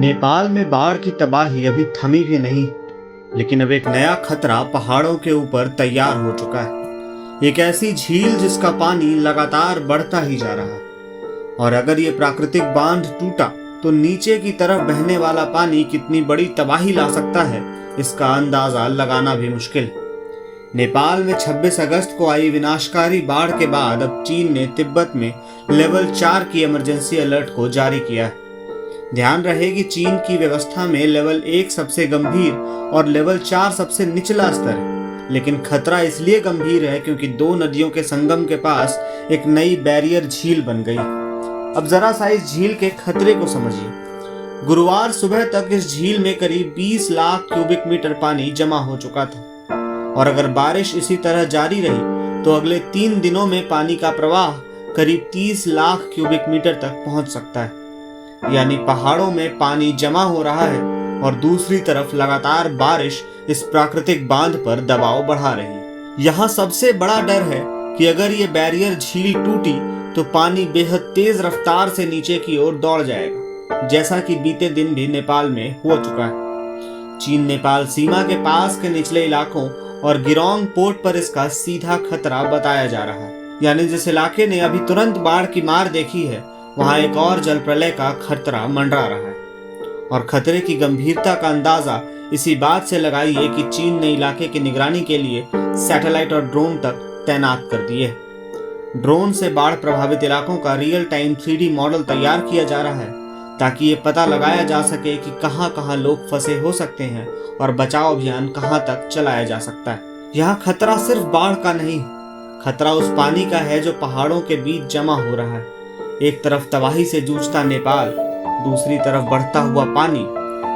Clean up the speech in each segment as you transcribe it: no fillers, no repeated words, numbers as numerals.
नेपाल में बाढ़ की तबाही अभी थमी भी नहीं, लेकिन अब एक नया खतरा पहाड़ों के ऊपर तैयार हो चुका है। एक ऐसी झील जिसका पानी लगातार बढ़ता ही जा रहा है, और अगर ये प्राकृतिक बांध टूटा तो नीचे की तरफ बहने वाला पानी कितनी बड़ी तबाही ला सकता है, इसका अंदाजा लगाना भी मुश्किल है। नेपाल में 26 अगस्त को आई विनाशकारी बाढ़ के बाद अब चीन ने तिब्बत में लेवल 4 की इमरजेंसी अलर्ट को जारी किया है। ध्यान रहे कि चीन की व्यवस्था में लेवल 1 सबसे गंभीर और लेवल 4 सबसे निचला स्तर है, लेकिन खतरा इसलिए गंभीर है क्योंकि दो नदियों के संगम के पास एक नई बैरियर झील बन गई। अब जरा सा इस झील के खतरे को समझिए। गुरुवार सुबह तक इस झील में करीब 20 लाख क्यूबिक मीटर पानी जमा हो चुका था, और अगर बारिश इसी तरह जारी रही तो अगले 3 दिनों में पानी का प्रवाह करीब 30 लाख क्यूबिक मीटर तक पहुंच सकता है। यानी पहाड़ों में पानी जमा हो रहा है और दूसरी तरफ लगातार बारिश इस प्राकृतिक बांध पर दबाव बढ़ा रही है। यहाँ सबसे बड़ा डर है कि अगर ये बैरियर झील टूटी तो पानी बेहद तेज रफ्तार से नीचे की ओर दौड़ जाएगा, जैसा कि बीते दिन भी नेपाल में हो चुका है। चीन नेपाल सीमा के पास के निचले इलाकों और गिरोंग पोर्ट पर इसका सीधा खतरा बताया जा रहा है। यानी जिस इलाके ने अभी तुरंत बाढ़ की मार देखी है, वहां एक और जल प्रलय का खतरा मंडरा रहा है। और खतरे की गंभीरता का अंदाजा इसी बात से लगाइए कि चीन ने इलाके की निगरानी के लिए सैटेलाइट और ड्रोन तक तैनात कर दिए। ड्रोन से बाढ़ प्रभावित इलाकों का रियल टाइम 3D मॉडल तैयार किया जा रहा है, ताकि ये पता लगाया जा सके कि कहां कहां लोग फंसे हो सकते हैं और बचाव अभियान कहां तक चलाया जा सकता है। यहाँ खतरा सिर्फ बाढ़ का नहीं, खतरा उस पानी का है जो पहाड़ों के बीच जमा हो रहा है। एक तरफ तबाही से जूझता नेपाल, दूसरी तरफ बढ़ता हुआ पानी।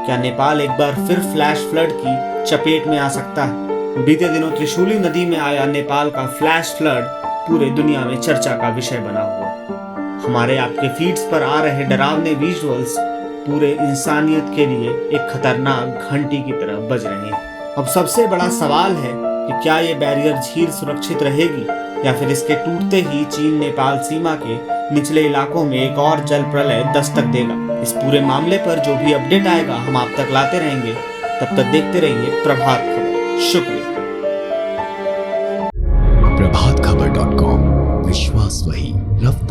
क्या नेपाल एक बार फिर फ्लैश फ्लड की चपेट में आ सकता है? बीते दिनों त्रिशूली नदी में आया नेपाल का फ्लैश फ्लड पूरे दुनिया में चर्चा का विषय बना हुआ। हमारे आपके फीड्स पर आ रहे डरावने विजुअल्स पूरे इंसानियत के लिए एक खतरनाक घंटी की तरह बज रहे हैं। अब सबसे बड़ा सवाल है कि क्या ये बैरियर झील सुरक्षित रहेगी, या फिर इसके टूटते ही चीन नेपाल सीमा के निचले इलाकों में एक और जल प्रलय दस्तक देगा। इस पूरे मामले पर जो भी अपडेट आएगा हम आप तक लाते रहेंगे। तब तक देखते रहिए प्रभात खबर। शुक्रिया। प्रभातखबर.com, विश्वास वही, रफ्तार